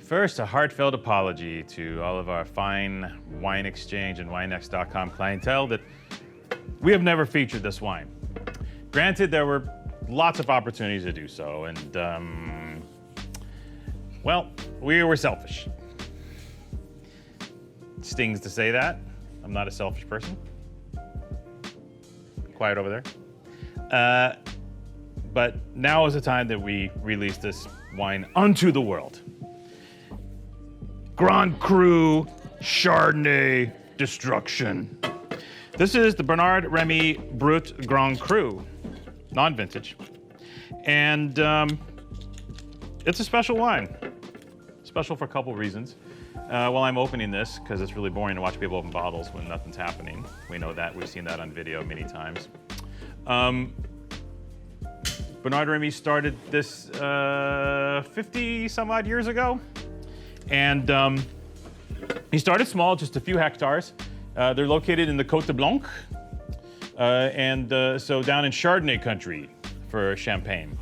First, a heartfelt apology to all of our fine Wine Exchange and WineX.com clientele that we have never featured this wine. Granted, there were lots of opportunities to do so, and well, we were selfish. It stings to say that. I'm not a selfish person. Quiet over there. But now is the time that we release this wine unto the world. Grand Cru Chardonnay Destruction. This is the Bernard Remy Brut Grand Cru, non-vintage. And it's a special wine. Special for a couple reasons. While I'm opening this, because it's really boring to watch people open bottles when nothing's happening. We know that, we've seen that on video many times. Bernard Remy started this 50 some odd years ago. And he started small, just a few hectares. They're located in the Côte de Blanc, so down in Chardonnay country for Champagne.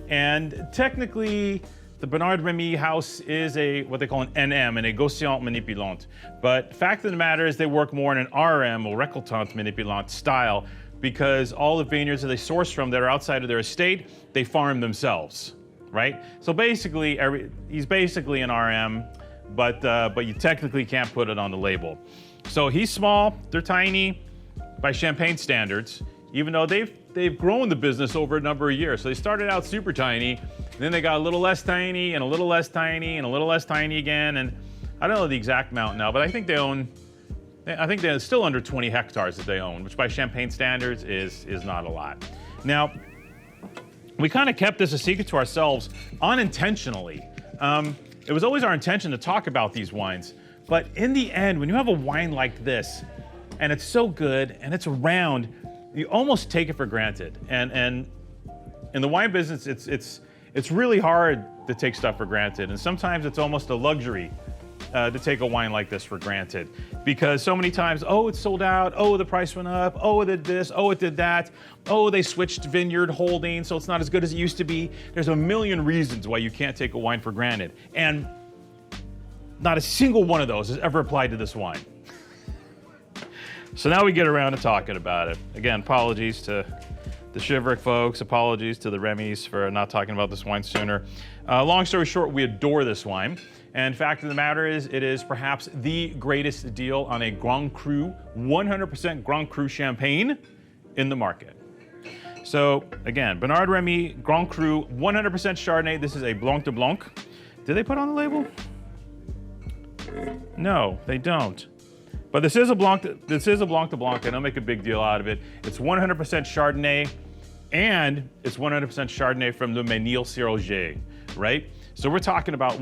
And technically, the Bernard Remy house is what they call an NM, a négociant manipulant. But fact of the matter is they work more in an RM, or récoltant manipulant style, because all the vineyards that they source from that are outside of their estate, they farm themselves, right? So basically, he's basically an RM, but you technically can't put it on the label. So he's small, they're tiny by Champagne standards, even though they've grown the business over a number of years. So they started out super tiny, and then they got a little less tiny, and a little less tiny, and a little less tiny again, and I don't know the exact amount now, but I think they're still under 20 hectares that they own, which by Champagne standards is not a lot. Now, we kind of kept this a secret to ourselves unintentionally. It was always our intention to talk about these wines, but in the end, when you have a wine like this, and it's so good, and it's around, you almost take it for granted. And in the wine business, it's really hard to take stuff for granted, and sometimes it's almost a luxury to take a wine like this for granted, because so many times, oh, it's sold out, oh, the price went up, oh, it did this, oh, it did that, oh, they switched vineyard holding, so it's not as good as it used to be. There's a million reasons why you can't take a wine for granted, and not a single one of those has ever applied to this wine. So now we get around to talking about it. Again, apologies to the Chivric folks, apologies to the Remys for not talking about this wine sooner. Long story short, we adore this wine. And fact of the matter is, it is perhaps the greatest deal on a Grand Cru, 100% Grand Cru Champagne in the market. So again, Bernard Remy, Grand Cru, 100% Chardonnay. This is a Blanc de Blanc. Did they put on the label? No, they don't. But this is a Blanc de Blanc. I don't make a big deal out of it. It's 100% Chardonnay, and it's 100% Chardonnay from Le Mesnil-sur-Oger, right? So we're talking about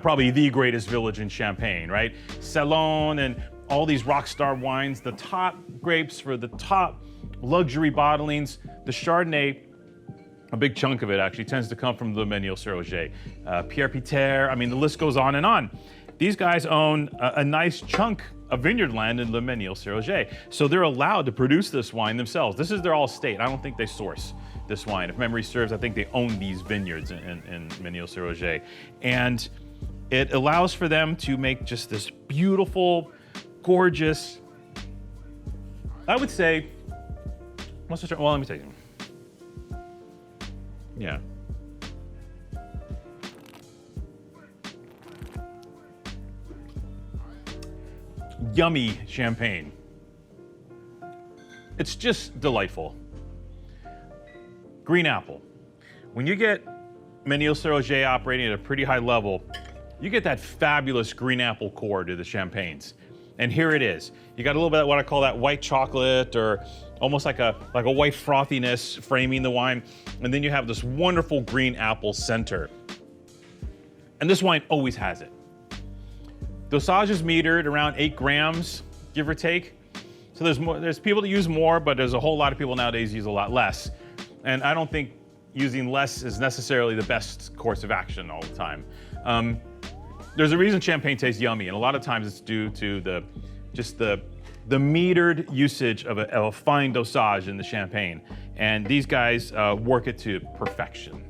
probably the greatest village in Champagne, right? Salon and all these rock star wines, the top grapes for the top luxury bottlings. The Chardonnay, a big chunk of it actually tends to come from Le Mesnil-sur-Oger. Pierre Piter, I mean, the list goes on and on. These guys own a nice chunk of vineyard land in Le Mesnil-sur-Oger. So they're allowed to produce this wine themselves. This is their all estate. I don't think they source this wine. If memory serves, I think they own these vineyards in Mesnil-sur-Oger. And it allows for them to make just this beautiful, gorgeous, I would say, let me take it. Yeah. Yummy champagne. It's just delightful. Green apple. When you get Mesnil-sur-Oger operating at a pretty high level, you get that fabulous green apple core to the champagnes. And here it is. You got a little bit of what I call that white chocolate, or almost like a white frothiness framing the wine. And then you have this wonderful green apple center. And this wine always has it. Dosage is metered around 8 grams, give or take. So there's people that use more, but there's a whole lot of people nowadays use a lot less. And I don't think using less is necessarily the best course of action all the time. There's a reason champagne tastes yummy, and a lot of times it's due to the metered usage of a fine dosage in the champagne. And these guys work it to perfection.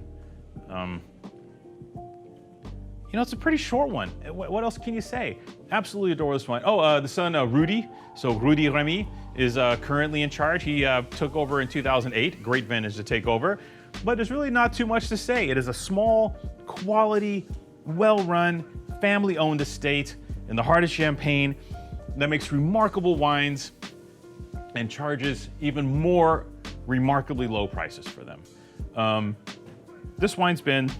You know, it's a pretty short one. What else can you say? Absolutely adore this one. Oh, the son, Rudy. So Rudy Remy is currently in charge. He took over in 2008. Great vintage to take over. But there's really not too much to say. It is a small, quality, well-run, family-owned estate in the heart of Champagne that makes remarkable wines and charges even more remarkably low prices for them. This wine's been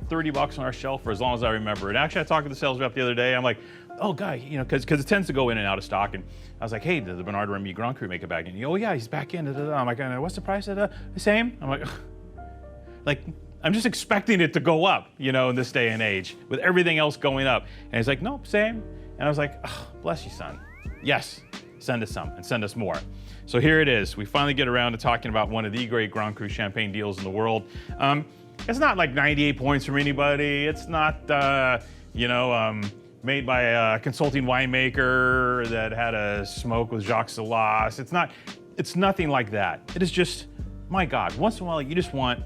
$30 on our shelf for as long as I remember. And actually, I talked to the sales rep the other day. I'm like, oh, guy, you know, because it tends to go in and out of stock. And I was like, hey, did the Bernard Remy Grand Cru make it back in? Oh, yeah, he's back in. Da, da, da. I'm like, what's the price of the same? I'm like, I'm just expecting it to go up, you know, in this day and age with everything else going up. And he's like, nope, same. And I was like, oh, bless you, son. Yes, send us some and send us more. So here it is. We finally get around to talking about one of the great Grand Cru Champagne deals in the world. It's not like 98 points from anybody. It's not, made by a consulting winemaker that had a smoke with Jacques Salas. It's nothing like that. It is just, my God, once in a while you just want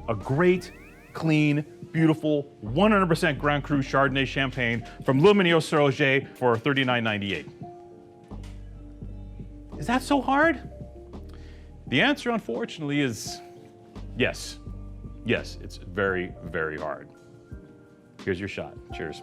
a great, clean, beautiful, 100% Grand Cru Chardonnay Champagne from Le Mignon-sur-Oger for $39.98. Is that so hard? The answer, unfortunately, is yes. Yes, it's very, very hard. Here's your shot. Cheers.